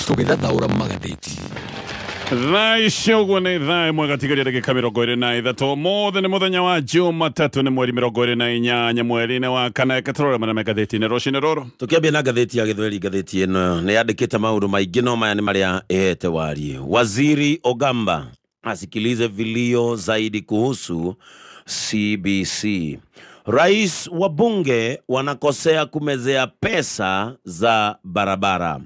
tũgĩthathaũra magathĩti. Thaa icio nĩ thaa ĩmwe gatigaria ndagĩka 23 mothe nĩ mũthenya wa Jumatatu nĩ mweri 28 mweri-inĩ wa kana ĩkatorora mana magathĩti-inĩ rũcinĩ rũrũ. Tukiambia na gatheti ya Gĩthweri, gatheti ĩno nĩ yandĩkĩte maũndũ maingĩ no maya nĩ marĩa ĩhete warie. Waziri Ogamba asikilize vilio zaidi kuhusu CBC. Rais wa bunge wanakosea kumezea pesa za barabara.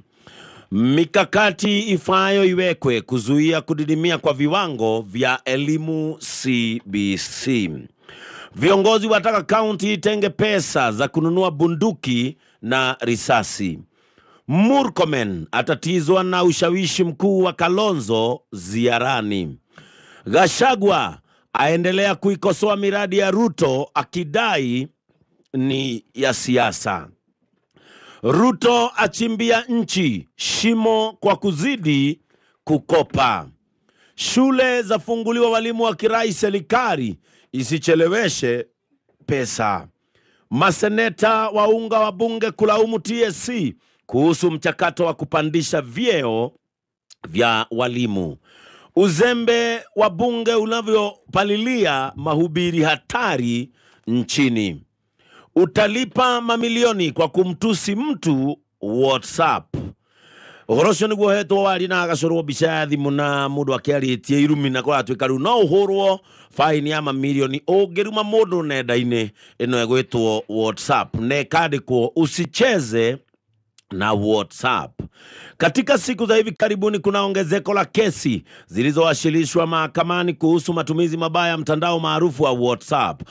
Mikakati ifayo iwekwe kuzuia kudidimia kwa viwango vya elimu CBC. Viongozi wataka kaunti itenge pesa za kununua bunduki na risasi. Murkomen atatizwa na ushawishi mkuu wa Kalonzo ziarani. Gachagua aendelea kuikosoa miradi ya Ruto akidai ni ya siasa. Ruto achimbia nchi shimo kwa kuzidi kukopa. Shule zafunguliwa, walimu wa kirai serikali isicheleweshe pesa. Maseneta waunga wa bunge kulaumu TSC kuhusu mchakato wa kupandisha vyeo vya walimu. Uzembe wa bunge unavyopalilia mahubiri hatari nchini. Utalipa mamilioni kwa kumtusi mtu WhatsApp. Ughorosho niguo hetwo wari na agacurwo mbica ya thimu na mundu akiaritie irumi na kwa twikaru no uhurwo fine ya mamilioni ungiruma mundu nenda-ini ino egwitwo WhatsApp ne kandikwo usicheze na WhatsApp. Katika siku za hivi karibuni kuna ongezeko la kesi zilizowasilishwa mahakamani kuhusu matumizi mabaya mtandao maarufu wa WhatsApp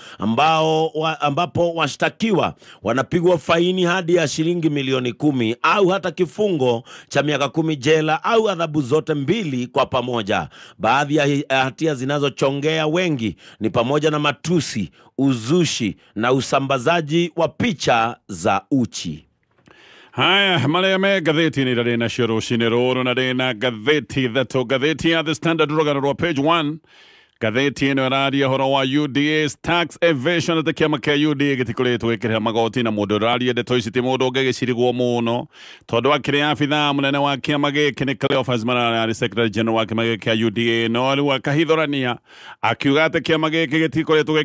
ambapo washtakiwa wanapigwa faini hadi ya shilingi milioni 10 au hata kifungo cha miaka 10 jela au adhabu zote mbili kwa pamoja. Baadhi ya hatia zinazochongea wengi ni pamoja na matusi, uzushi na usambazaji wa picha za uchi. Haya, malaya gatheti ni rarena shiro shinero na rena gatheti thato gatheti ya The Standard rogana page 1. Gatheti ino radio horo wa UDA's tax evasion at the kiama kia UDA gitikuletwo ikire magoti na mundu radio de toisiti mundu gegicirigwo muno tondu akire afitha munene wa kiama giki ni Cleophas Malala Secretary General wa kiama giki kia UDA no ali wakahithorania akiuga ati kiama giki gitikuletwo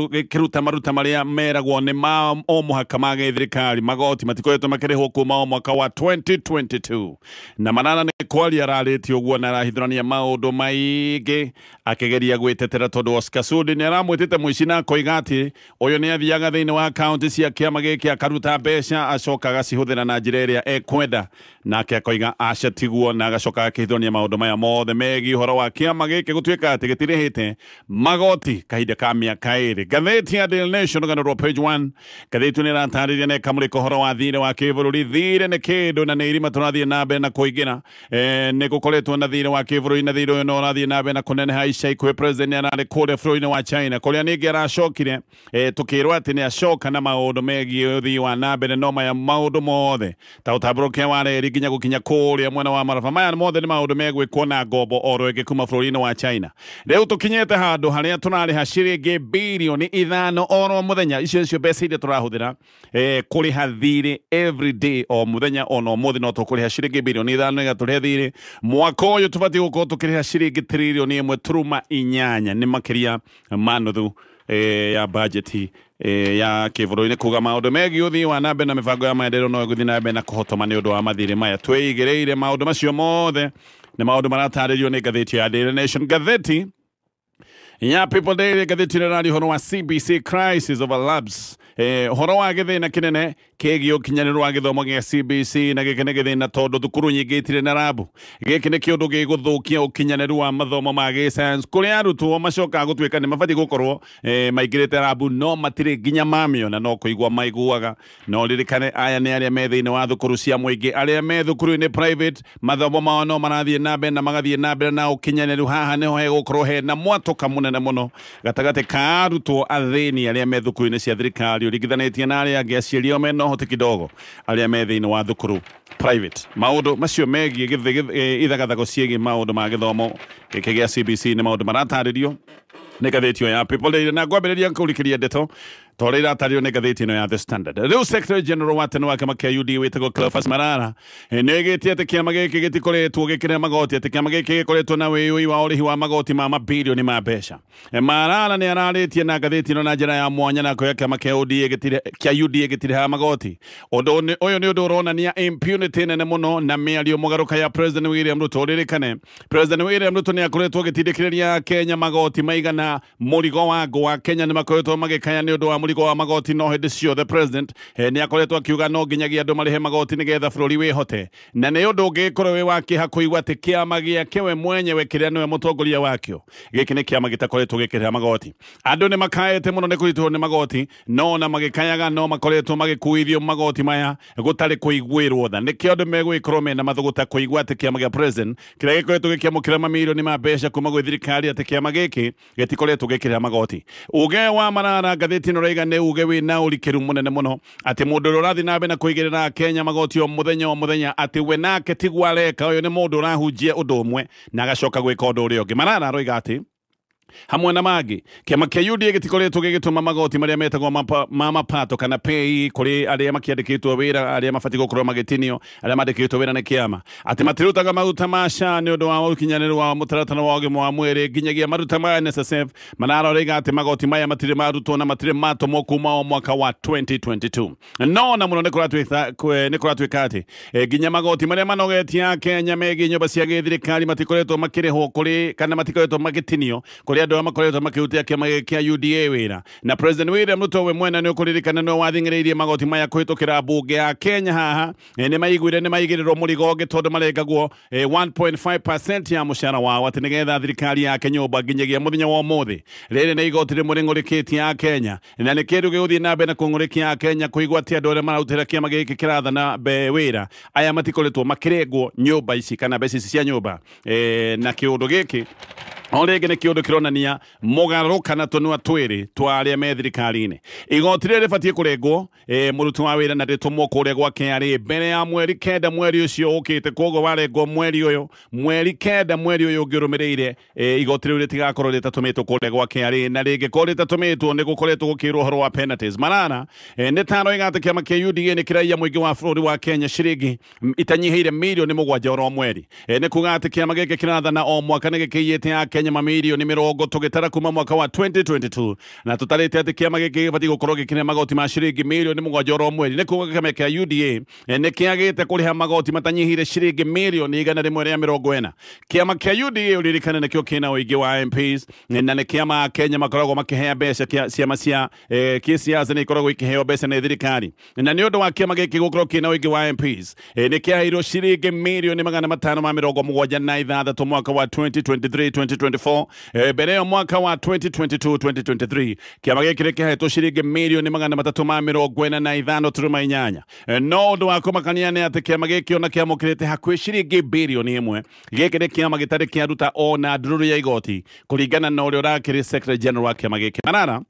gikiruta maruta maria meragwo ni ma o muhaka ma thirikari magoti matikoletwo makirihwo kuma o mwaka wa 2022 na Malala ni kwaria araritio guo na arahithorania maundu maingi akigeria gwetetera tondu Oscar Sudi ni aramwitite muicina koiga ati uyu ni athiaga thiini wa county cia kiama giki akaruta mbeca acoka agacihuthira na njira iria ekwenda nake akoiga acatiguo na agacoka akihithorania maundu maya mothe megi uhoro wa kiama giki gutwika ati gitirihite magoti kahinda ka miaka iri. Gatheti ya Daily Nation gana page 1 gatheti ni ratariria ne kamuriko uhoro wa thire wa kibururi thire ne kindu na ne irima turathie na mbe na kuingira ne gukoretwo na thire wa kibururi na thire no rathie na mbe na kunene haisha ikwe president anale kule froine wa China kuria ningi aracokire tukirwa ati ni acoka na maundu megi uthii wa nambere no maya maundu mothe ta utabroke wale riginya gukinya kuria mwena wa marafa maya mothe ni maundu megwikwo na ngombo oro kuma froine wa China. Riu tukinyete handu haria tunariha ciringi bilioni 5 oro muthenya icio mbeca iria turahuthira kuriha thiri every day o muthenya ono muthi no tukuriha ciringi bilioni 5 igaturiha thiri mwaka uyu tubati gukorwo tukiriha ciringi trilioni 1.8 ni makiria manuthu ya budget ya kivuro-ini kuga maundu megi uthii wa nambe na mibango ya maendeleo no guthii nambe na kuhotoma ni undu wa mathiri maya twigireire maundu macio mothe ni maundu marataririo ni gatheti ya Daily Nation. Gatheti ya People Daily gatheti ni radio horo wa CBC crisis over labs horo wa githina kinene kegio kinyaniro wa githomo gia CBC na gikene githina tondu thukuru nyingi itire na rabu gikene kiundu giguthukia ukinyaniru wa mathomo ma science kuri arutwo macoka gutwika ni mabati gukorwo maigirite rabu no matire ginya mamio na no kuigwa maiguaga no ririkane aya ni aria me thiini wa thukuru cia muingi aria me thukuru ni private mathomo mao no marathie nambe na magathie nambe na ukinyaniru haha niho hegukorwo he na mwatoka munene muno gatagate ka arutwo athini aria me thukuru ni cia thirikari urigithanitie na aria angi aciario mena hoti kidogo aria me thiini wa thukuru private. Maundu macio megi ithagathago ciegi maundu ma githomo giki gia CBC ni maundu marataririo ni gatheti ya People Daily na ngwambiriria kurikiria ndeto torira tario ne gatheti no ya The Standard riu Secretary General wa tene wa kama kia UDA witagwo Cleophas Malala negeti ati kiama giki gitikoretwo gikire magoti ati kiama giki gikoretwo na wiyui wa urihi wa magoti ma mabilioni ma mbeca Malala ni araritie na gatheti no na njira ya mwanya na koya kiama kia UDA gitire ha magoti uyu ni undu uronania impunity nene muno na miario mugaruka ya President William Ruto ririkane President William Ruto ni akoretwo gitindikiriria Kenya magoti maigana murigo wa Kenya ni makoretwo magikanya ni undu wa murigo wa magoti no hindi ciothe president ni akoretwo akiuga no nginyagia andu marihe magoti nigetha bururi wihote na ni undu ungikorwo wi wa kiha kuigwa ati kiama giake we mwenyewe kiria niwe mutongoria wakio giki ni kiama gitakoretwo gikiriha magoti andu ni makaete muno ni kuritwo ni magoti no na magikanyaga no makoretwo magikuithio magoti maya gutari kuigwirwo tha nikio andu megwikorwo mena mathuguta kuigwa ati kiama gia president kiria gikoretwo gikiamukira mamilioni ma mbeca kuma gwi thirikari ati kiama giki gitikoretwo gikiriha magoti uge wa Malala gatheti no raiga ne uge wi na urikiru munene muno ati mundu urathi nabe na kuigirira Kenya magoti o muthenya ati we nake tigwareka uyu ni mundu urahunjie undu umwe na agacoka gwika undu uria ungi Malala aroiga ati hamwe na magi kiama kia UDA gitikoretwo gigituma magoti maria metagwo mapato kana pay kuri aria makiandikitwo wira aria mabati gukorwo magitinio aria mandikitwo wira ni kiama ati matirutaga maruta masha ni undu wa ukinyaniro wa mutaratara wa ugima wa mwiri nginyagia maruta ma NSSF Malala oiga ati magoti maya matire marutwo na matire matomwo kuma o mwaka wa 2022 no na muno ni kuratwika ati nginya magoti maria manogetia Kenya megi nyumba cia githirikari matikoretwo makiriho kuri kana matikoretwo magitinio kuri andu makoretwo makirutia kiama kia UDA wira na President William Ruto we mwena ni ukuririkana no wathingiririe magoti maya kuhitukira bunge ya Kenya haha ni maiguire ni maigirirwo murigo gitondu marengagwo 1.5% ya mushara wao ati nigetha thirikari ya Kenya nyumba nginyagia muthenya wa umuthi riri ni igoti rimwe ringurikitie ya Kenya na ni kindu giguthii na mbere na kungurikia ya Kenya kuigwa ati andu aria mararutira kiama giki kirathana wira aya matikoretwo makirengwo nyumba ici kana mbeca ici cia nyumba na kiundu giki Orege ni kiundu kironania mugaruka na tunua twiri twa aria me thirikari-ini igoti riri ribatie kurengwo muruti wa wira na ritumwo kuria gwa KRA mbere ya mweri kenda mweri ucio ukite koguo warengwo mweri kenda mweri uyu ungirumirire igoti riu ritigakorwo ritatumitwo kuria gwa KRA na ringi korwo ritatumitwo ni gukoretwo gukirwo horo wa penalties Malala ni tano igate kiama kia UDA ni kiraia muingi wa bururi wa Kenya ciringi itanyihiire milioni 7 oro mweri ni kuga ati kiama giki kirathana o mwaka ni gikiyite ya Kenya mamilioni 20 tugitara kuma mwaka wa 2022 na tutarite ati kiama giki gibati gukorwo gikine magoti ma ciringi milioni 7 oro mweri ni kuga kiama kia UDA ni kiagite kuriha magoti matanyihire ciringi milioni 140 kiama kia UDA uririkane nikio kina uigi wa MPs na ni kiama Kenya makoragwo makihea mbeca ciama cia kisiasa ni ikoragwo ikiheo mbeca ni thirikari na ni undu wa kiama giki gukorwo kina uigi wa MPs ni kiahiirwo ciringi milioni 576 mwaka wa 2023-2024 mbere ya mwaka wa 2022-2023 kiama giki kiahetwo ciringi milioni 345 no undu wa kumakania ni ati kiama giki ona kiamukirite hakuhi ciringi bilioni 1 giki ni kiama gitari kiaruta ona ndururu ya igoti kuringana na uria urakiri Secretary General wa kiama giki Malala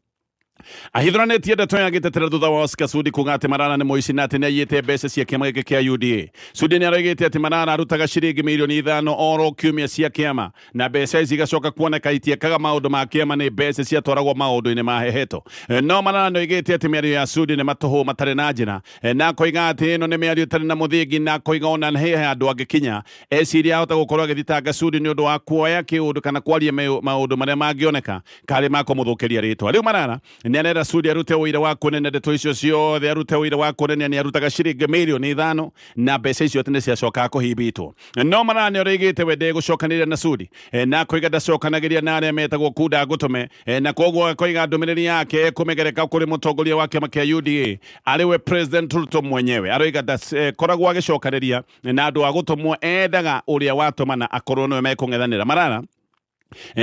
ahithuranetie ndeto ya gitetera thutha wa Oscar Sudi kuga ati Malala ni muici na ati ni ayite mbeca cia kiama giki kia UDA Sudi ni araigite ati Malala arutaga ciringi milioni 5 oro kiumia cia kiama na mbeca ici igacoka kuoneka itiekaga maundu ma kiama ni mbeca ciatwaragwo maundu-ini ma heheto no Malala no igite ati miario ya Sudi ni matuhu matari na njira na koiga ati ino ni miario tari na muthingi na koiga ona he andu angikinya eciria ahota gukorwo agithitanga Sudi ni undu wa kuoya kiundu kana kwaria maundu maria mangioneka kari makumuthukiria ritwa riu Malala ni anera Sudi arute uira wa kunene ndeto icio ciothe arute uira wa kunene ni arutaga ciringi milioni 5 na mbeca icio tene ciacoka kuhibitwo no Malala ni oigite wende gucokanira na Sudi na koiga ndacokanagiria na aria metagwo kuda gutume na koguo koiga ndumiriri yake kumegereka kuri mutongoria wa kiama kia UDA ariwe President Ruto mwenyewe aroiga koragwo agicokaniria na andu agutumwo endaga uria watumana akorwo no mekung'ethanira Malala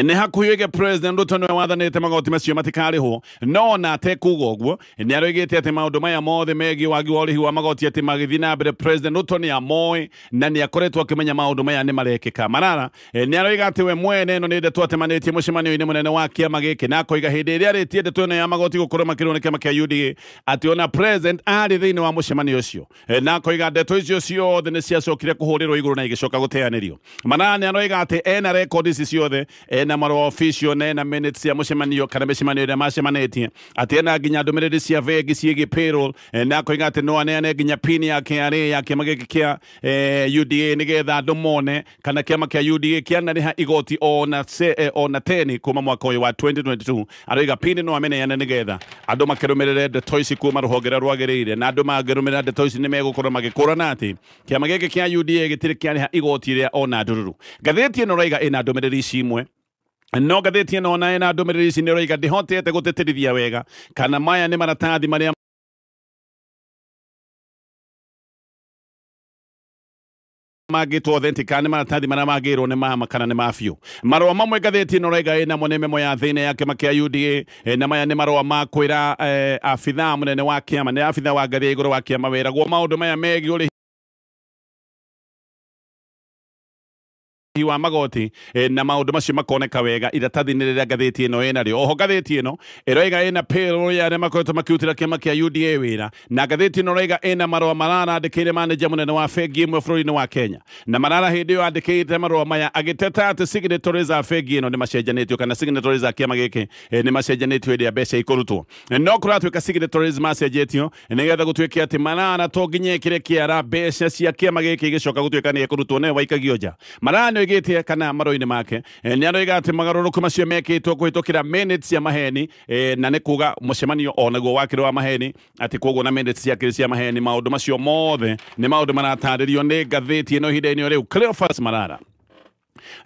ni hakuhige President Ruto niwe wathanite magoti macio matikariho no na tekuga uguo ni aroigite ati maundu maya mothe megi wagi wa urihi wa magoti ati magithi na mbere President Ruto ni amoe na ni akoretwo akimenya maundu maya ni marekeka Malala ni aroiga ati we mwene no ni ndeto atemanitie mucemanio-ini munene wa kiama giki na koiga hindi iria aritie ndeto ino ya magoti gukorwo makirwo ni kiama kia UDA ati ona President ari thiini wa mucemanio ucio na koiga ndeto icio ciothe ni ciacokire kuhurirwo iguru na igicoka guteanirio Malala ni aroiga ati ena record ici ciothe na marwa official na minutes ya mucemanio kana mecemanio ya macemanĩtie atĩ ena nginya ndũmĩrĩri cia bengi ciĩgiĩ payroll na koiga atĩ no aneane nginya pin ya KRA ya kĩama gĩkĩ kĩa UDA nĩgetha andũ mone kana kĩama kĩa UDA kĩanarĩha igoti ona 10 kuma mwaka ũyũ wa 2022 aroiga pin no ameneane nĩgetha andũ makĩrũmĩrĩre ndeto ici kuma rũhonge rũrĩa rwagĩrĩire na andũ mangĩrũmĩrĩra ndeto ici nĩmegũkorwo magĩkũrana atĩ kĩama gĩkĩ kĩa UDA gĩtirĩ kĩarĩha igoti rĩa ona ndururu. Ngathĩti ĩno roiga ĩna ndũmĩrĩri ici imwe no ngathĩti ĩno ona ĩna ndũmĩrĩri ici nĩ roiga ndĩhotete gũtĩtĩrithia wega kana maya nĩ maratathi marĩa magĩtwo authentic kana maratathi marĩa magĩrwo nĩ mama kana nĩ mabiũ. Marũa mamwe ngathĩti ĩno roiga ĩna mo nĩ memo ya thĩinĩ ya kĩama kĩa UDA na maya nĩ marũa ma kwĩra abithaa mũnene wa kĩama nĩ abithaa wa ngathĩ ya igũrũ wa kĩama wĩragwo maũndũ maya megiĩ ũrĩhi wa magoti na maundu macio makoneka wega iratathi-inĩ rĩrĩa ngathĩti ĩno ĩnarĩo. Oho ngathĩti ĩno ĩroiga ĩna payroll ya arĩa makoretwo makĩrutĩra kĩama kĩa UDA wĩra na ngathĩti ĩno ĩroiga ĩna marũa mararandĩkĩire manager mũnene wa bengi ĩmwe bũrũri-inĩ wa Kenya na marara hĩndĩ ĩyo andĩkĩte marũa maya agĩteta atĩ signatories a bengi ĩno nĩ macenjanĩtio kana signatories a kĩama gĩkĩ nĩ macenjanĩtio hĩndĩ ya mbeca ikũrutwo. No kũratuĩka signatories macenjetio nĩgetha gũtuĩke atĩ marara to nginya ĩkĩre kĩara mbeca cia kĩama gĩkĩ igĩcoka gũtuĩka nĩ ekũrutwo nayo waikagio nja. Marara oigĩte kana marũa-inĩ make nĩ aroiga atĩ magarũrũku macio mekĩtwo kũhĩtũkĩra minutes cia maheni na nĩ kuga mũcemanio onaguo wakĩrĩ wa maheni atĩ koguo na minutes ciakĩrĩ cia maheni. Maũndũ macio mothe nĩ maũndũ maratarĩrio nĩ ngathĩti ĩno ihinda-inĩ rĩu. Cleophas Marara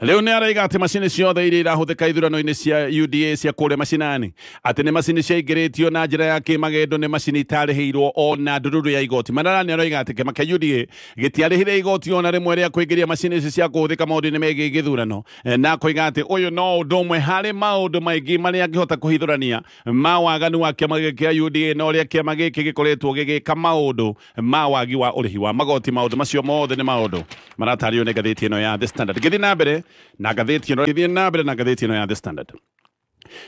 rĩu nĩ aroiga atĩ macini ciothe iria irahũthĩka ithurano-inĩ cia UDA cia kũrĩa macinani atĩ nĩ macini ciaingĩrĩtio na njĩra ya kĩmagendo nĩ macini itarĩhĩirwo ona ndururu ya igoti. Marara nĩ aroiga atĩ kĩama kĩa UDA gĩtiarĩhire igoti ona rĩmwe rĩa kũingĩria macini ici cia kũhũthĩka maũndũ-inĩ megiĩ gĩthurano na koiga atĩ ũyũ no ũndũ ũmwe harĩ maũndũ maingĩ marĩa angĩhota kũhithũrania ma waganu wa kĩama gĩkĩ kĩa UDA na ũrĩa kĩama gĩkĩ gĩkoretwo gĩgĩka maũndũ ma wagi wa ũrĩhi wa magoti. Maũndũ macio mothe nĩ maũndũ maratario nĩ ngathĩti ĩno ya The Standard. Gĩthiĩ na mbere na ngathĩti ĩno ya The Standard.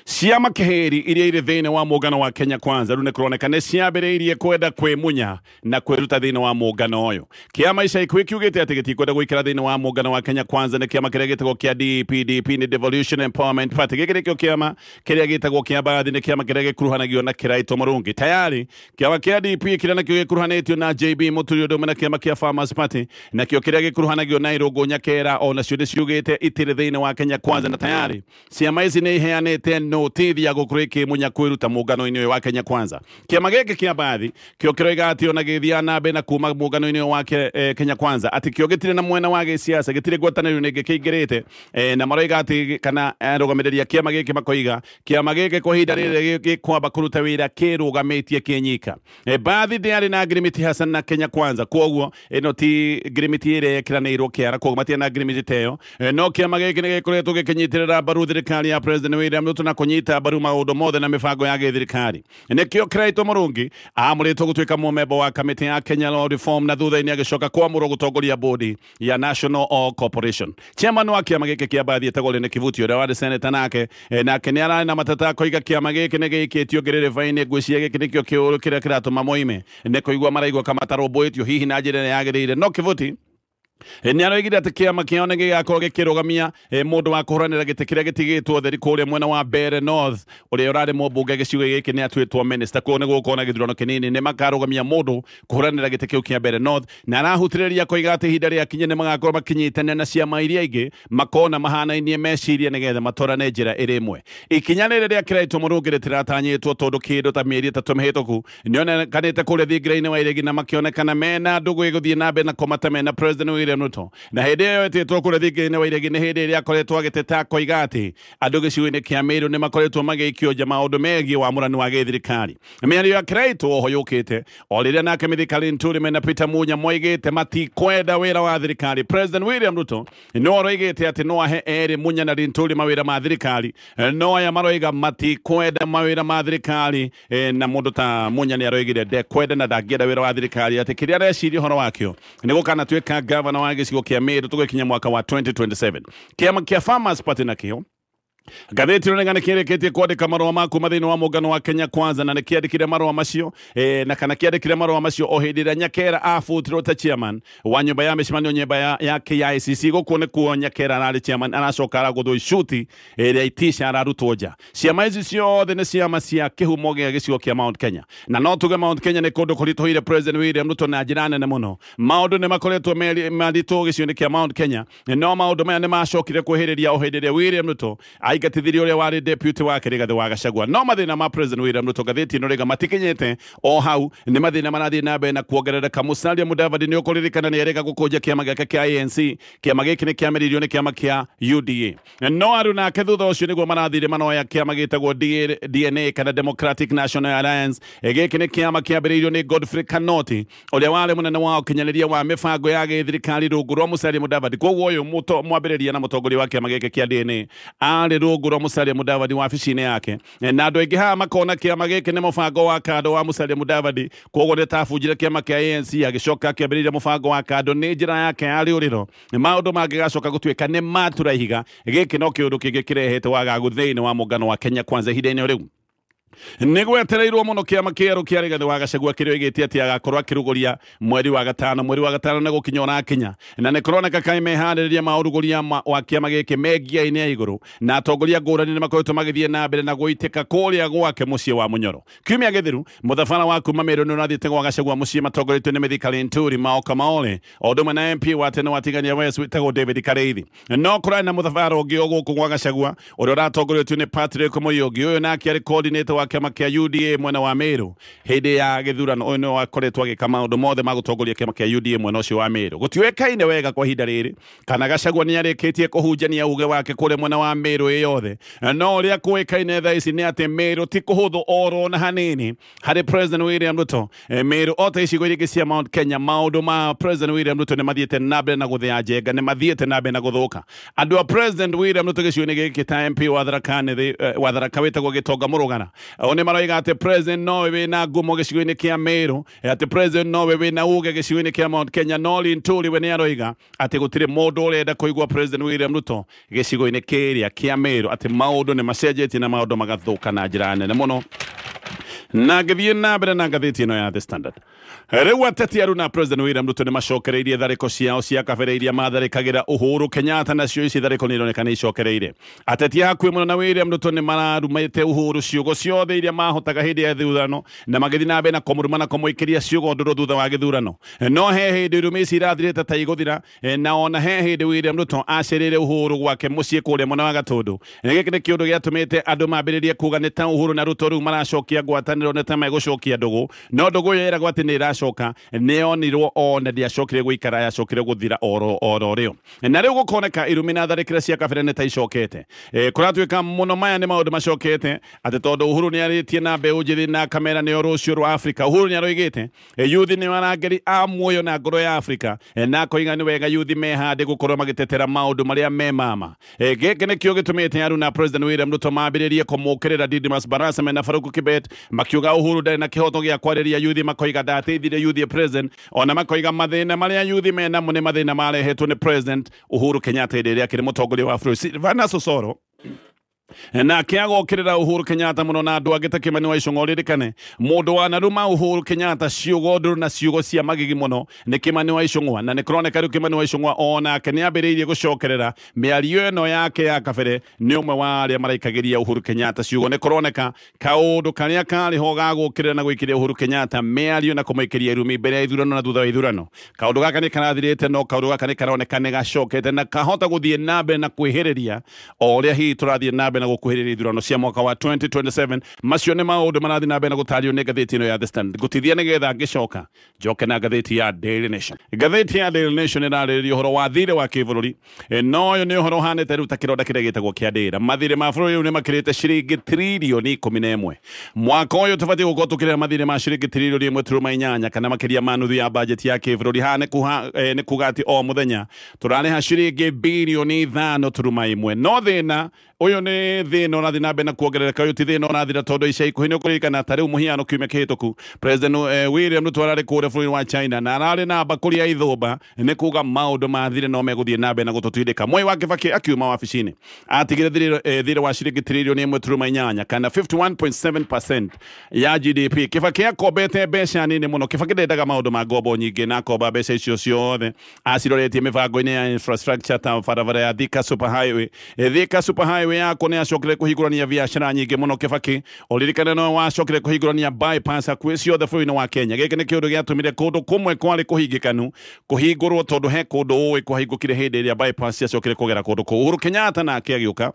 Ciama kĩhĩri iria irĩ thĩinĩ wa mũngano wa Kenya Kwanza rĩu nĩ kũroneka nĩ ciambĩrĩirie kwenda kwĩmunya na kwĩruta thĩinĩ wa mũngano ũyũ. Kĩama ica ikuhĩ kiugĩte atĩ gĩtikwenda gũikara thĩinĩ wa mũngano wa Kenya Kwanza nĩ kĩama kĩrĩa gĩtagwo kĩa DPDP nĩ Devolution Empowerment Party. Gĩkĩ nĩkĩo kĩama kĩrĩa gĩtagwo kĩa bathi nĩ kĩama kĩrĩa gĩkuruhanagio na Kĩraito Mũrũngi. Tayari kĩama kĩa DP kĩrĩa nakĩo gĩkuruhanĩtio na JB Mũturi ũndũ ũmwe na kĩama kĩa Farmers Party nakĩo kĩrĩa gĩkuruhanagio na Irũngũ Nyakera onacio nĩ ciugĩte itirĩ thĩinĩ wa Kenya Kwanza na tayari ciama ici nĩ iheanĩte notithi ya gũkorwo ikĩmunya kwĩruta mũngano-inĩ ũyũ wa Kenya Kwanza. Kĩama gĩkĩ kĩa bathi kĩo kĩroiga atĩ ona gĩthiaga na mbere na kuma mũngano-inĩ ũyũ wa Kenya Kwanza atĩ kĩo gĩtirĩ na mwena wa gĩsiasa gĩtirĩ ngwatanĩro nĩ gĩkĩingĩrĩte na maroiga atĩ kana arũgamĩrĩri a kĩama gĩkĩ makoiga kĩama gĩkĩ kwa ihinda rĩrĩ gĩkwamba kũruta wĩra kĩrũgamĩtie kĩnyika. Bathi ndĩarĩ na ngirimiti Hassan na Kenya Kwanza koguo ĩno ti ngirimiti ĩrĩa ĩkĩranĩirwo kĩara koguo matiĩ na ngirimiti ta ĩyo no kĩama gĩkĩ nĩ gĩkoretwo gĩkĩnyitĩrĩra mbaru thirikari ya President William Ruto na kũnyita mbaru maũndũ mothe na mĩbango ya gĩthirikari. Nĩkĩo Kĩraito Mũrũngi amũrĩtwo gũtuĩka mũmemba wa kamĩtĩ ya Kenya Law Reform na thutha-inĩ agĩcoka kwamũrwo gũtongoria bodi ya National Oil Corporation. Chairman wa kĩama gĩkĩ kĩa bathi etagwo Lene Kivuti ũrĩa warĩ seneta nake nĩ ararĩ na mateta koiga kĩama gĩkĩ nĩ gĩikĩtio ngĩrĩrĩba-inĩ ngwĩciria gĩkĩ nĩkĩo kĩũru kĩrĩa kĩratũma moime nĩ kũigua maraigua kamatarũmbũĩtio hihi na njĩra ĩrĩa yagĩrĩire. No Kivuti nĩ aroigire atĩ kĩama kĩao nĩ gĩgakorwo gĩkĩrũgamia mũndũ wa kũhũranĩra gĩtĩ kĩrĩa gĩtigĩtwo theri kũrĩa mwena wa Mbeere North ũrĩa ũrarĩ mũmbunge gĩcigo gĩkĩ nĩ atuĩtwo minister. Koguo nĩ gũkorwo na gĩthurano kĩnini nĩ makarũgamia mũndũ kũhũranĩra gĩtĩ kĩu kĩa Mbeere North na arahutĩrĩria koiga atĩ ihinda rĩakinye nĩ magakorwo makĩnyitana na ciama iria ingĩ makona mahanainie meciria nĩgetha matwarane njĩra ĩrĩ ĩmwe. Ikinya rĩrĩ rĩa Kĩraito Mũrũngi rĩtiratanyĩtwo tondũ kĩndũ ta mĩeri ĩtatũ mĩhĩtũku nĩonekanĩte kũrĩa thingira-inĩ wa iregi na makĩonekana mena ndũgũ ĩgũthiĩ na mbere na kũmata mena President William Ruto. Na hĩndĩ ĩyo ĩtĩtwo kũrĩa thingira-inĩ wa iregi nĩ hĩndĩ ĩrĩa akoretwo agĩteta koiga atĩ andũ gĩcigo-inĩ kĩa Meru nĩ makoretwo magĩikio nja maũndũ megiĩ wamũrani wa gĩthirikari. Mĩario ya Kĩraito oho yũkĩte o rĩrĩa nake Mithika Linturi mena Peter Munya moigĩte matikwenda wĩra wa thirikari. President William Ruto no aroigĩte atĩ no ahe erĩ Munya na Linturi mawĩra ma thirikari no aya maroiga matikwenda mawĩra ma thirikari na mũndũ ta Munya nĩ aroigire ndekwenda na ndangĩenda wĩra wa thirikari atĩ kĩrĩa areciria ũhoro wakĩo nĩ gũkanatuĩka gavana wa gĩcigo kĩa Meru tũgĩkinya mwaka wa 2027. Kĩama kĩa Farmers Party nakĩo Gatheti rĩu nĩkĩrĩkĩtie kwandĩka marũa maku thĩinĩ wa mũngano wa Kenya Kwanza, na nĩkĩandĩkire marũa macio na kana kĩandĩkire marũa macio o hĩndĩ ĩrĩa Nyakera abutirwo ta chairman wa nyũmba ya mĩcemanio nyũmba ya KICC. Gũkũ nĩkuo Nyakera ararĩ chairman, aracoka aragũthwo icuti ĩrĩa itisha ararutwo nja. Ciama ici ciothe nĩ ciama cia kĩhumo gĩa gĩcigo kĩa Mount Kenya, na no tuge Mount Kenya nĩ kũndũ kũritũhĩire President William Ruto na njĩra nene mũno. Maũndũ nĩ makoretwo maritũ gĩcigo-inĩ kĩa Mount Kenya, no maũndũ maya nĩ macokire kwĩhĩrĩria o hĩndĩ ĩrĩa William Ruto aingatithirie ũrĩa warĩ deputy wake Rigathĩ wa Gachagua. No mathĩna ma President William Ruto gatheti ĩno rĩga matikinyĩte o hau, nĩ mathĩna marathiĩ na mbere na kuongerereka. Musalia Mudavadi nĩ ũkũririkana nĩ erĩga gũkũnja kĩama gĩake kĩa ANC. Kĩama gĩkĩ nĩ kĩamĩrĩirio nĩ kĩama kĩa UDA, no arĩ nake thutha ũcio nĩguo marathire manoya kĩama gĩtagwo DNA kana Democratic National Alliance. Gĩkĩ nĩ kĩama kĩambĩrĩirio nĩ Godfrey Kanoti ũrĩa warĩ mũnene wa ũkinyanĩria wa mĩbango ya gĩthirikari rungu rwa Musalia Mudavadi. Koguo ũyũ mwambĩrĩria na mũtongoria wa kĩama gĩkĩ kĩa DNA arĩ rungu rwa Musalia Mudavadi wabici-inĩ yake, na andũ aingĩ haha makona kĩama gĩkĩ nĩ mũbango wa kando wa Musalia Mudavadi. Koguo nĩtabunjire kĩama kĩa ANC agĩcoka akĩambĩrĩria mũbango wa kando. Nĩ njĩra yake ya rĩũrĩro, maũndũ mangĩgacoka gũtuĩka nĩ matura ihiga. Gĩkĩ no kĩũndũ kĩngĩ kĩrehete wagagu thĩinĩ wa mũngano wa Kenya Kwanza ihinda-inĩ rĩu. Nĩgwetereirwo mũno kĩama kĩerũ kĩa Rigathĩ wa Gachagua kĩrĩa oigĩte atĩ agakorwo akĩrũgũria mweri wa gatano nĩ gũkinya ũrakinya, na nĩkũroneka kaĩ meharĩrĩria maũrugũria wa kĩama gĩkĩ mengia-inĩ ya igũrũ, na atongoria ngũrani nĩ makoretwo magĩthiĩ na mbere na gũitĩka kũrĩa gwake mũciĩ wa Munyoro. Kiumia gĩthiru mũthabara wa kuma Meru nĩ ũrathiĩte gwa Gachagua mũciĩ matongoretio nĩ Mithika Linturi, Maoka Maole, o ũndũ ũmwe na MP wa tene wa Tigania West wĩtagwo David Kareithi. No kũrarĩ na mũthabara ũngĩ o gũkũ gwa Gachagua ũrĩa ũratongoretio nĩ Patrick Mũyũngi. Ũyũ nake arĩ coordinator wa kĩama kĩa UDA mwena wa Meru hĩndĩ ya gĩthurano. Ũyũ nĩ wakoretwo agĩka maũndũ mothe ma gũtongoria kĩama kĩa UDA mwena ũcio wa Meru. Gũtiũĩkaine wega kwa ihinda rĩrĩ kana Gachagua nĩ arĩkĩtie kũhunjania uge wake kũrĩa mwena wa Meru ĩyothe, no ũrĩa kũĩkaine thaa ici nĩ atĩ Meru ti kũhũthũ oro na hanini harĩ President William Ruto. Meru o ta icigo iria ingĩ cia Mount Kenya, maũndũ ma President William Ruto nĩ mathiĩte na mbere na gũthĩa njenga, nĩ mathiĩte na mbere na gũthũka. Andũ a President William Ruto gĩcigo-inĩ gĩkĩ ta MP wa Tharaka wĩtagwo Gĩtonga Mũrũgana, o nĩ maroiga atĩ President nowe wĩna ngumo gĩcigo-inĩ kĩa Meru, atĩ President nowe wĩna uge gĩcigo-inĩ kĩa Mount Kenya. No Linturi we nĩ aroiga atĩ gũtirĩ mũndũ ũrenda kũigua President William Ruto gĩcigo-inĩ kĩrĩa kĩa Meru, atĩ maũndũ nĩ macenjetie na maũndũ magathũka na njĩra nene mũno. Na ngĩthiĩ na mbere na ngathĩti ĩno ya The Standard, rĩu ateti aru na President William Ruto nĩ macokereirie tharĩko ciao cia kabere iria matharĩkagĩra Uhuru Kenyatta, nacio ici tharĩko nĩ ironeka nĩ icokereire. Ateti hakuhĩ mũno na William Ruto nĩ mararumĩte Uhuru ciugo ciothe iria mahotaga hĩndĩ ya gĩthurano, na magĩthiĩ na mbere na kũmũruma na kũmũikĩria ciugo ndũrũ thutha wa gĩthurano. No he hĩndĩ irumi ici irathirĩte ta igũthira, na ona he hĩndĩ William Ruto acerĩire Uhuru gwake mũciĩ kũrĩa mwena wa Gatũndũ. Gĩkĩ nĩ kĩũndũ gĩatũmĩte andũ mambĩrĩrie kuga nĩ ta Uhuru na Ruto rĩu maracokia ngwatanĩro, nĩ ta megũcokia ndũgũ. No ndũgũ ĩyo ĩragwo atĩ nĩ ĩracoka nĩonirwo ona ndiacokire gũikara, yacokire gũthira oro rĩo. Na rĩu gũkoneka irumi na tharĩkĩra cia kabere nĩ ta icokete. Kũratuĩka mũno maya nĩ maũndũ macokete atĩ tondũ Uhuru nĩ arĩtie na mbeũ njĩthĩ na kamera nĩyo rũciũ rwa Afrika. Uhuru nĩ aroigĩte yuthi nĩ marangeri a muoyo na ngoro ya Afrika, na koiga nĩ wega yuthi mehande gũkorwo magĩtetera maũndũ marĩa me mama. Gĩkĩ nĩkĩo gĩtũmĩte aru na President William Ruto mambĩrĩrie kũmũkĩrĩra Didmus Barasa na Farouk Kibet, makiuga Uhuru ndarĩ na kĩhoto gĩa kwarĩria yuthi, makoiga ndateithire yuthi President, ona makoiga mathĩna marĩa yuthi mena nĩ mathĩna marehetwo nĩ President Uhuru Kenyatta hĩndĩ ĩrĩa akĩrĩ mũtongoria wa bũrũri. Silvanus Osoro nake agokĩrĩra Uhuru Kenyatta mũno, na andũ angĩ ta Kimani wa Icũng'wa ririkane mũndũ wanaruma Uhuru Kenyatta ciugo ndũrũ na ciugo cia magigi mũno nĩ Kimani wa Icũng'wa, na nĩ kũroneka rĩu Kimani wa Icũng'wa onake nĩ ambĩrĩirie gũcokerera mĩario ĩno yake ya kabere. Nĩ ũmwe wa arĩa maraikagĩria Uhuru Kenyatta ciugo. Nĩ kũroneka kaũndũ karĩa karĩho ga gũkĩrĩra na gũikĩria Uhuru Kenyatta mĩario na kũmũikĩria irumi mbere ya ithurano na thutha wa ithurano. Kaũndũ gaka nĩ karathirĩte, no kaũndũ gaka nĩ karoneka nĩ gacokete na kahota gũthiĩ na mbere na kwĩhĩrĩria o ũrĩa hihi tũrathiĩ na mbere na gũkuhĩrĩria ithurano cia mwaka wa 2027. Macio nĩ maũndũ marathiĩ na mbere na gũtario nĩ ngathĩti ĩno ya The Standard. Gũtithia nĩgetha ngĩcoka njoke na ngathĩti ya Daily Nation. Ngathĩti ya Daily Nation ĩrarĩrĩria ũhoro wa thirĩ wa kĩbũrũri, no ũyũ nĩ ũhoro ũhanĩte rĩu ta kĩronda kĩrĩa gĩtagwo kĩa ndĩra. Mathirĩ ma bũrũri rĩu nĩ makĩrĩte ciringi tiririoni 11. Mwaka ũyũ tũbatiĩ gũkorwo tũkĩrĩha mathirĩ ma ciringi tiririoni 1.8 kana makĩria ma nuthu ya bajeti ya kĩbũrũri. Haha nĩ kuga atĩ o mũthenya tũrarĩha ciringi birioni 5.1. No thĩna uyu ni thina na thina bena kuongerereka uyu ti thina na thina tondu ica ikuhi ni kurikana tari muhiano kiumia kihituku President William Ruto arari kure bũrũri wa China na arari na bakuri ya ithumba ni kuga maundu mathire no meguthie na mbere na gututwindika. Mwai wa Kibaki akiuma wabici-ini atigire thire wa ciringi trilioni 1.8 kana 51.7% ya GDP. Kibaki akombete mbeca nini muno. Kibaki ndendaga maundu ma ngombo nyingi na akomba mbeca icio ciothe aciroretie mibango-ini ya infrastructure ta barabara ya Thika Super Highway. Thika Super Highway yako ni acokire kuhingurania biacara nyingi muno. Kibaki uririkane no wacokire kuhingurania bypass hakuhi ciothe bũrũri-inĩ wa Kenya. Gĩkĩ nĩ kĩũndũ gĩatũmire kũndũ kũmwe kwarĩ kũhingĩkanu kũhingũrwo tondu he kũndũ ũĩ kũhingũkire hĩndĩ ĩrĩa bypass ciacokire kũgera kũndũ kũu. Uhuru Kenyatta nake agĩũka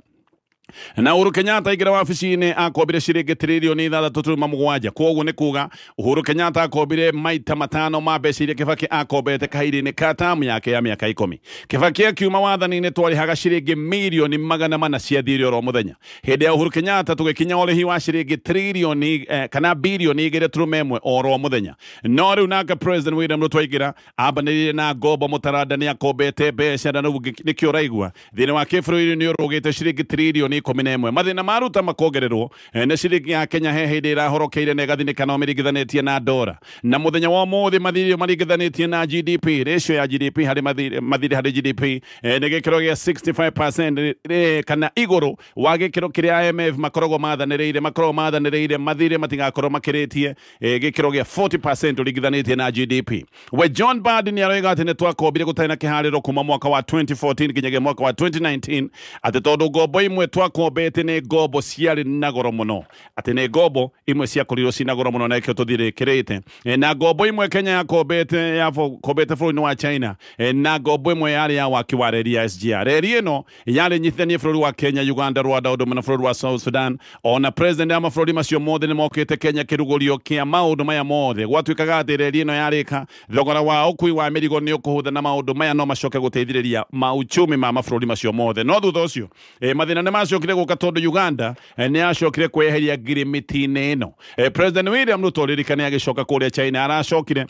na Uhuru Kenyatta aingĩra wabici-inĩ akombire ciringi trilioni 6.7. Koguo nĩ kuga Uhuru Kenyatta akombire maita matano ma mbeca iria Kibaki akombete kahinda-inĩ ka tamu yake ya mĩaka 10. Kibaki akiuma wathani-inĩ twarihaga ciringi mirioni 400 cia thirĩ oro mũthenya. Hĩndĩ ya Uhuru Kenyatta tũgĩkinya ũrĩhi wa ciringi trilioni kana birioni 2.1 oro mũthenya. No rĩu nake President William Ruto aingĩra ambanĩrĩire na ngombo mũtaranda nĩ akombete mbeca na nĩkĩo ũraigua thĩinĩ wa kĩbũrũri nĩ ũrũgĩte ciringi trilioni 11. Mathina maruta makongererwo nĩ ciringi ya Kenya he hĩndĩ ĩrahorokeire na ĩgathinika no mĩringithanĩtie na ndora. Na mũthenya wa ũmũthĩ mathirĩ maringithanĩtie na GDP, ratio ya GDP harĩ mathirĩ harĩ GDP nĩ gĩkĩro gĩa 65% kana igũrũ wa gĩkĩro kĩrĩa IMF makoragwo mathanĩrĩire mathirĩ matigakorwo makĩrĩtie gĩkĩro gĩa 40% ũringithanĩtie na GDP. We John Badi nĩ aroiga atĩ nĩ twakombire gũtarĩ na kĩharĩro kuma mwaka wa 2014 nginyagia mwaka wa 2019 atĩ tondũ ngombo imwe twakombete nĩ ngombo ciarĩ na goro mũno, atĩ nĩ ngombo imwe ciakorirwo cina goro mũno na ikĩo tũthirĩkĩrĩte na ngombo imwe Kenya yakombete bũrũri-inĩ wa China na ngombo imwe yarĩ ya waki wa reri ya SGR. Reri ĩno yarĩ nyitithanie bũrũri wa Kenya, Uganda, Rwanda ũndũ ũmwe na bũrũri wa South Sudan. Ona president ya mabũrũri macio mothe nĩ mokĩte Kenya kĩrugũrio kĩa maũndũ maya mothe. Gwatuĩkaga atĩ reri ĩno yarĩka, thogora wa ũkui wa mĩrigo nĩ ũkũhũtha na maũndũ maya no macoke gũteithĩrĩria mauchumi ma mabũrũri macio mothe. No thutha ũcio mathĩna nĩ macokire gũka tondu Uganda nĩ acokire kweheria ngirimiti-inĩ ĩno. President William Ruto ririkane agĩcoka kũrĩa China aracokire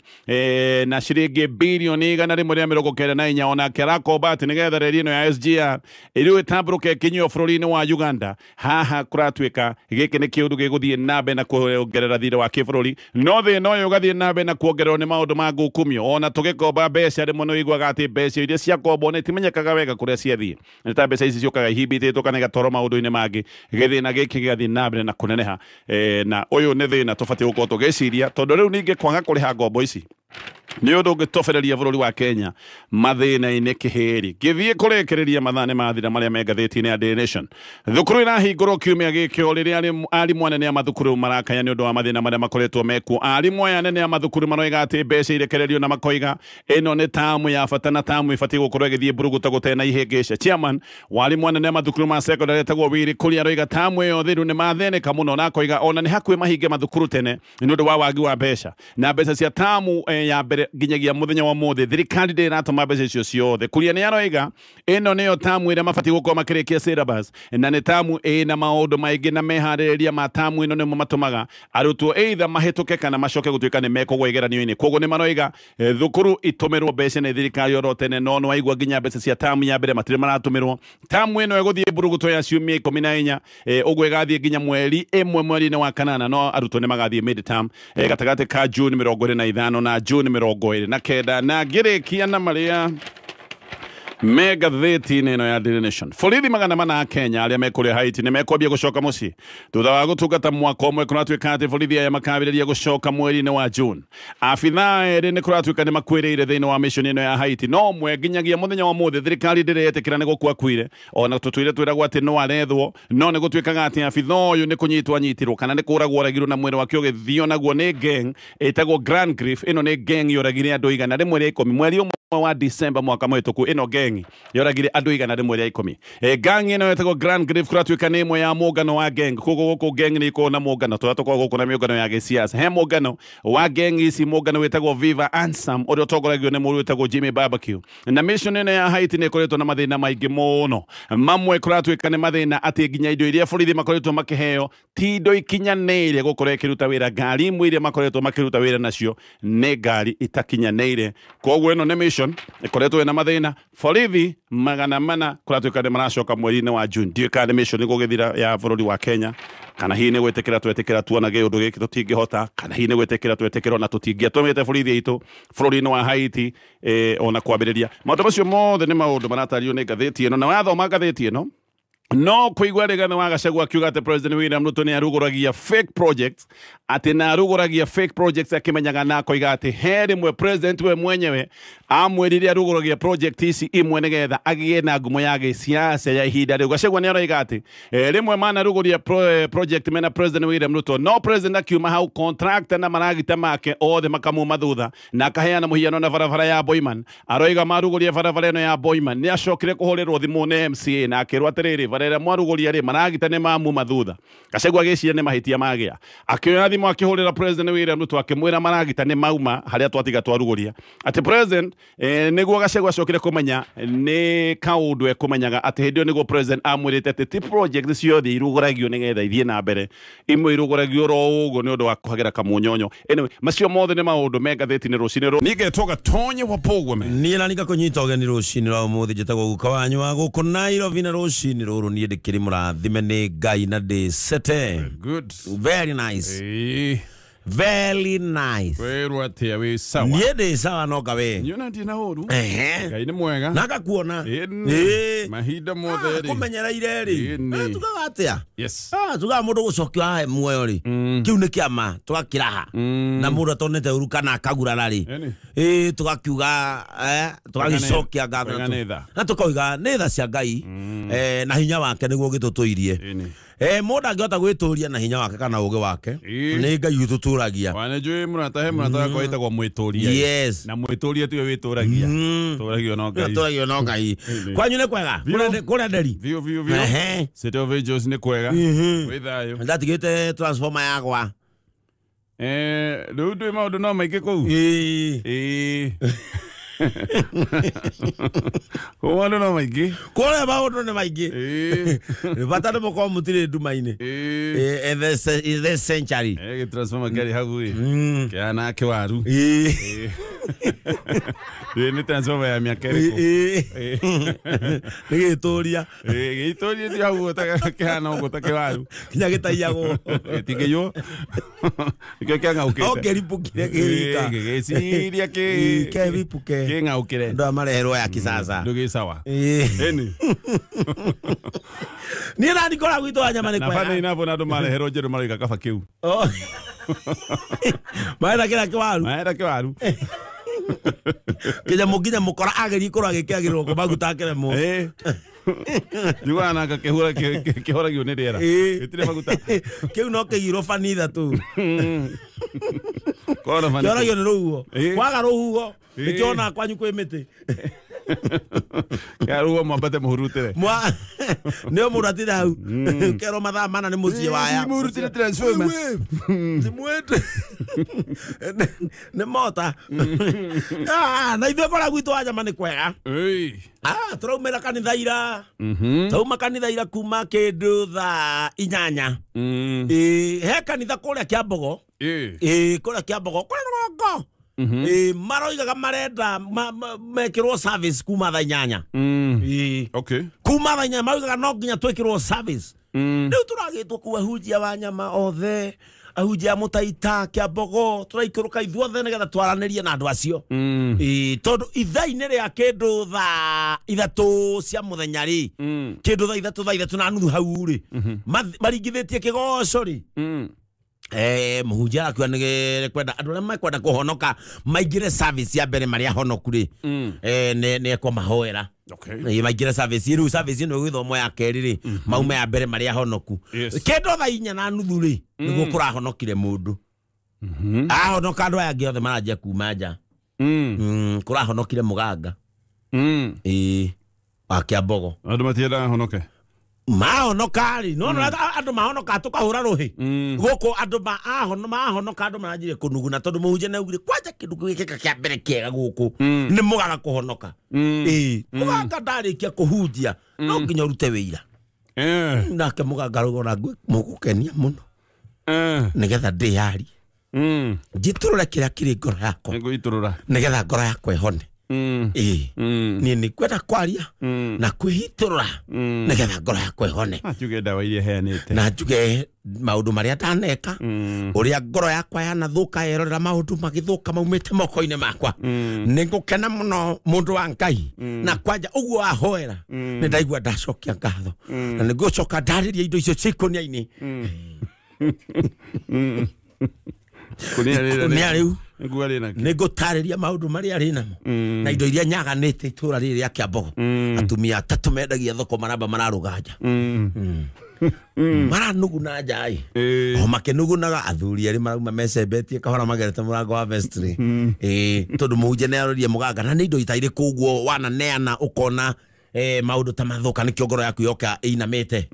na ciringi birioni 194 onake arakomba atĩ nĩgetha reri ĩno ya SGR ĩrĩ ĩtambũrũke ĩkinyio bũrũri-inĩ wa Uganda. Haha kũratuĩka gĩkĩ nĩ kĩũndũ gĩgũthiĩ na mbere na kuongerera thirĩ wa kĩbũrũri, no thĩna ũyũ ũgathiĩ na mbere na kuongererwo nĩ maũndũ ma ngukumio. Ona tũgĩkomba mbeca rĩmwe nĩ ũiguaga atĩ mbeca iria ciakombwo nĩ itimenyekaga wega kũrĩa ciathiĩ. Nĩ ta mbeca ici ciũkaga ihimbĩtĩtwo kana igatwarwo maũndũ-inĩ mangĩ. Gĩthĩna gĩkĩ gĩgathiĩ na mbere na kũneneha na ũyũ nĩ thĩna tũbatiĩ gũkorwo tũgĩciria, tondũ rĩu ningĩ kwaga kũrĩha ngombo ici nĩ ũndũ ũngĩtobereria bũrũri wa Kenya mathĩna-inĩ kĩhĩri. Gĩthiĩ kũrĩkĩrĩria mathaa nĩ mathira marĩa me ngathĩti-inĩ ya Daily Nation. Thukuru ĩrahingũrwo kiumia gĩkĩ rĩrĩa arimũ anene a mathukuru marakaya nĩ ũndũ wa mathĩna marĩa makoretwo mekuo. Arimũ aya anene a mathukuru maroiga atĩ mbeca irekererio na makoiga ĩno nĩ tamu ya bata na tamu ĩbatiĩ gũkorwo ĩgĩthiĩ mburuguta gũtarĩ na ihĩngĩca. Chairman wa arimũ anene a mathukuru ma secondary etagwo Wili Kuria aroiga tamu ĩyo thiru nĩ mathĩnĩka mũno na akoiga ona nĩ hakuhĩ mahinge mathukuru tene nĩ ũndũ wa wagi wa mbeca, na mbeca cia tamu ya mbere nginyagia muthenya wa mothe thirikari ndĩratũma mbeca icio ciothe. Kuria nĩ aroiga ĩno nĩyo tamu ĩrĩa mabatiĩ gũkorwo makĩrĩkia syllabus na nĩ tamu ĩna maũndũ maingĩ na meharĩrĩria ma tamu ĩno nĩmo matũmaga arutwo either mahĩtũke kana macoke gũtuĩka nĩ mekũgwa igeranio-inĩ. Koguo nĩ maroiga thukuru itũmĩrwo mbeca nĩ thirikari oro tene, no nĩ waigua nginya mbeca cia tamu ya mbere matirĩ maratũmĩrwo. Tamu ĩno ĩgũthiĩ mburuguto ya ciumia 14 ũguo ĩgathiĩ nginya mweri mweri-inĩ wa kanana, no arutwo nĩ magathiĩ mid term gatagatĩ ka June 25 na June 29 na ngĩrĩkia na marĩa me ngathĩti-inĩ ĩno ya Daily Nation. Borithi 400 a Kenya arĩa mekũrĩa Haiti nĩ mekwambia gũcoka mũciĩ thutha wa gũtungata mwaka ũmwe. Kũratuĩka atĩ borithi aya makambĩrĩria gũcoka mweri-inĩ wa June. Abithaa erĩ nĩ kũratuĩka nĩ makuĩrĩire thĩinĩ wa mission ĩno ya Haiti, no ũmwe nginyagia mũthenya wa mũthĩ thirikari ndĩretĩkĩra nĩ gũkua akuire. Ona tũtũire twĩragwo atĩ no arethwo, no nĩ gũtuĩkaga atĩ abithaa ũyũ nĩ kũnyitwo anyitirwo kana nĩ kũragwo oragirwo na mwĩrĩ wake ũgĩthio naguo nĩ gang ĩtagwo Grand Grief. Ĩno nĩ gang yoragire andũ 100 rĩa 10 mweri ũmwe wa December mwaka mũhĩtũku. Ĩno gang yoragire andũ 100 rĩa 10. Gang ĩno ĩtagwo Grand Grief kũratuĩka nĩ ĩmwe ya mũngano wa gang. Koguo gũkũ gang nĩ ikoragwo na mũngano tũrĩa tũkoragwo gũkũ na mĩũngano ya gĩsiasa. He mũngano wa gang ici, mũngano wĩtagwo Viva Ansam ũrĩa ũtongoragio nĩ mũndũ wĩtagwo Jimmy Barbecue. Na mission ĩno ya Haiti nĩ ĩkoretwo na mathĩna maingĩ mũno. Mamwe kũratuĩka nĩ mathĩna atĩ nginya indo iria borithi makoretwo makĩheo ti indo ikinyanĩire gũkorwo ikĩruta wĩra. Ngari imwe iria makoretwo makĩruta wĩra nacio nĩ ngari itakinyanĩire. Koguo ĩno nĩ mission ĩkoretwo ĩna mathĩna. borithi magana mana kuratuika ni maracoka mweri-ini wa June ndiä kana nä mission nä gå gä thira ya bũrũri wa Kenya kana hihi nä gwä tä kä ra twetä kä ra tuonage å ndå gä kä tå tingä hota kana hihi nä gwä tä kä ra twetä kä ra ona tå tingä atåmä te borithi aitå bũrũri-inä wa Haiti ona kwambä rä ria maå ndå macio mothe nä maå ndå maratario nä ngathä ä no na wathoma ngathä ä no no kuigwa regana wa Gachagua akiuga ati President William Ruto ni aruguragia fake projects ati na aruguragia fake projects akimenyaga na koiga ati he rimwe president we mwenyewe amwirire aruguragia project ici imwe nigetha agie na ngumo ya giciaca ya ihinda riu. Gachagua ni aroiga ati rimwe mana aruguria project mena President William Ruto no president akiuma hau contractor na maragita make othe makamuma thutha na akaheana muhiano na barabara ya Boyman aroiga maruguria barabara ino ya Boyman ni acokire kuhurirwo thimu ni MCA na akirwa atiriri barera mwaruguria ri maragita ni mamuma thutha. Gachagua agiciria ni mahitia magia akioya thimu akihurira President William Ruto akimwira maragita ni mauma haria twatiga twaruguria ati president niguo Gachagua acokire kumenya ni kaundu ekumenyaga ati hindio niguo president amwirite ati ti project ciothe iruguragio nigetha ithie na mbere imwe iruguragio ro uguo ni undu wa kuhagira kamunyonyo. Anyway macio mothe ni maundu mengatheti-ini rucini ru nigetoga tonye wa pogwe me ni la nika kunyita ugeni rucini rwa umuthi njitagwo guka wanyu wa guku Nairobi na rucini ruru ni ndikiri murathime ni Ngai na ndi sete. Good, very nice. Very nice. Weru atia we sawa. Niende sawa no gawe. Nyona ndi na horu. Ngai ni mwega. Naka kuona. Mahinda mothe ri. Kumenyera ire ri. Tugaga atia. Yes. Tugaga mundu gucokio muoyo ri. Kiu ni kiama tugakiraha. Na mundu atonete urukana akagurana ri. Tugakiuga tugagicokia ngatho. Na tukoiga nĩ tha cia Ngai. Na hinya wake niguo gitutuirie. Mundu angihota gwituria na hinya wake kana uge wake ni Ngai ututuragia. Wanajui murata kwa itagwo mwituria. Yes. Na mwituria tiwe wituragia. Turagio no Ngai. Turagio no Ngai. Kwanyu ni kwega. Kura nderi. Vio. City of Angels ni kwega. Withayo. Ndatigite transformer yakwa. Riu ndui maundu no maingĩ kũu. Maundu no maingĩ. Kũrĩa maundu nĩ maingĩ. Bata nĩ mũkorwo mũtirĩ nduma-inĩ. In this century. Transformer kĩarĩ hau kĩana kĩwaru. Ni transformer ya miaka ĩrĩkũ. Nĩ gĩtũria. Gĩtũria ti hau kĩhana ũguo ta kĩwaru. Kinya gĩtaiyagwo. Gĩtingĩiywo. Nĩkĩo kĩang'aũkĩte. Kĩripũkire kĩrika. Gĩciria kĩripũke. Kĩng'aũkĩre. Ndo amareherwo ya kisasa. Ndũgĩ sawa. Eni. Ni nani kora gwitũ wa nyama nĩ kwega. Na bana inavo na andũ mareherwo njerũ maraiga kaba kĩu. Maera kĩwaru. Kinya muginya mukora ageri kora gikiagirwo ko maguta keremo. Jugana ka kehura kehoragio ni rĩera. Gitire maguta. Kiu no kĩgiro fanitha tu. Kora fanitha. Kehoragio ni ruhuo. Kwaga ruhuo. Nikiona kwanyu kwĩ mĩtĩ. Ya ruhuo mwambate muhurutire. Nĩo mũratire hau. Kero mathaa mana nĩ mũciĩ waya. Muhurutire transformer. Simwete. Nĩ mota. Na ithuĩ kora gwitũ wa nyama nĩ kwega. Tũraumĩra kanitha ira. Tũrauma kanitha ira kuma kĩndũ thaa 8. He kanitha kũrĩa Kĩambogo. Kũrĩa Kĩambogo kũrĩa rũgongo. Maroigaga marenda mekĩrwo service kuma thaa 8. Okay. Kuma thaa 8 maroigaga no nginya twĩkĩrwo service. Rĩu tũragĩtwo kuo ahunjia wa nyama othe. Ahunjia Mũtaita Kĩambogo tũraikũrũka ithuothe nĩgetha twaranĩrie na andũ acio. Tondũ ithaa-inĩ rĩa kĩndũ thaa 3 cia mũthenya rĩ. Kĩndũ thaa 3 na nuthu hau rĩ. Maringithĩtie kĩgoco rĩ. Muhunjia akiwa nĩ kwenda andũ arĩa mekwenda kũhonoka maingĩre service ya mbere marĩa honoku rĩ. Nĩ ekũmahoera. Okay. Maingĩre service rĩu service ĩno gĩthomo ya kerĩ rĩ. Maume ya mbere marĩa honoku. Kĩndũ thaa 4 na nuthu rĩ. Nĩguo kũrahonokire mũndũ. Ahonoka andũ aya angĩ othe maranjia kuma nja. Kũrahonokire mũganga. Wa Kĩambogo. Andũ matiendaga honoke. Mahonoka ri no andũ mahonoka tukahũra rũhĩ gũkũ andũ mahonoka andũ maranjire kũnuguna tondũ mũhunjia nĩaugire kwanja kĩndũ gĩkĩka kĩa mbere kĩega gũkũ nĩ mũgaga kũhonoka. Mũganga ndarĩkia kũhunjia no nginya ũrute wĩira. Nake mũganga rũgora mũgũkenia mũno nĩgetha ndĩyari njitũrũre kĩrĩa kĩrĩ ngoro yakwa nĩgetha ngoro yakwa ĩhone. Ni kwenda kwaria na kwihiturura nigetha ngoro yakwa ihone ajuge dawa iria heanite na njuge maundu maria ndaneka uria ngoro yakwa yanathuka yerorera maundu magithuka maumite moko-ini makwa ningukena muno mundu wa Ngai na kwanja uguo ahoera ni ndaigua ndacokia ngatho na nigucoka ndariria indo icio cikunia-ini kunia riu ningutariria maundu maria ari namo na indo iria nyaganite itura riri ria Kiambogo atumia 3 mendagia thoko maramba mararuganja maranuguna njai o makinugunaga athuri eri marauma mecembetie kahora magerete murango wa vestry tondu muhunjia nearorie muganga na ni indo itaire kuguo wananeana ukona maundu ta mathuka ni kiongoro yaku yoka inamite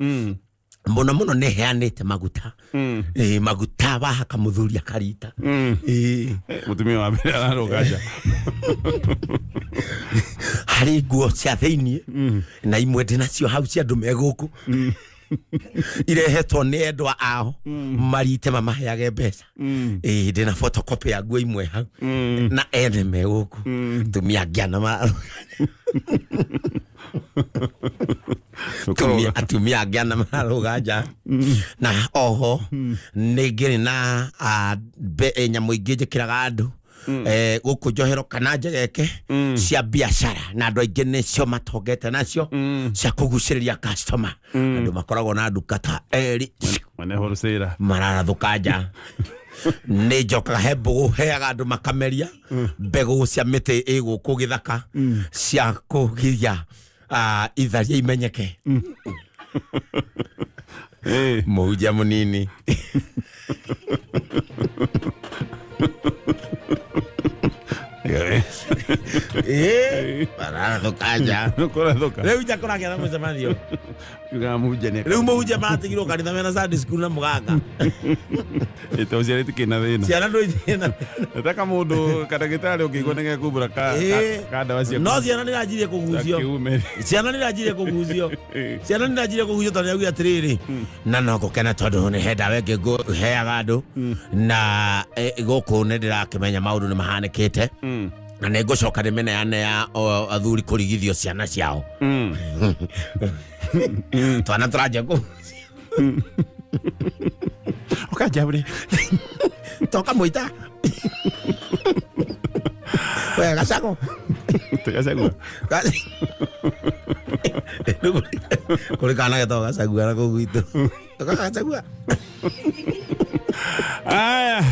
mbona muno ne heanite maguta maguta bahaka muthuri akarita mutumia wa mbere araruganja hari nguo cia thiini na imwe ndinacio hau cia andu meguku irehetwo ni endwa ao marite mamaheage mbeca ndina photocopy ya nguo imwe hau na ene meguku tumia ngiana mararuganja atumia ngiana mararuganja na oho ningiri na nyamu ingi njikiraga andu guku njohero kana njegeke cia biashara na andu aingi nicio matongete nacio cia kuguciriria customer andu makoragwo na nduka ta eri mararathukanja ni njokaga he mbugu heaga andu makameria mbegu cia miti iguku githaka cia kugiria itharia imenyeke muhunjia munini bararathukanja riu njakuragia na mucemanio riu muhunjia maratigirwo kanitha mena Sunday school na muganga ito ciarite kina thina ciana ndo ithina nataka mundu kadagitari ukigwo nige kumbura dawa cia no ciana nirajirie kuguzio ciana nirajirie kuguzio ciana nirajirie kuguzio tondu yauga atiriri na no gukena tondu ni he dawa ingi heaga andu na guku ni ndirakimenya maundu ni mahanikite na nigucoka nimeneane ya athuri kurigithio ciana ciao twana turaje ku okajabure toka muita we gasago tegasagua kuri kana getoka gasagua na kuguito toka gasagua aya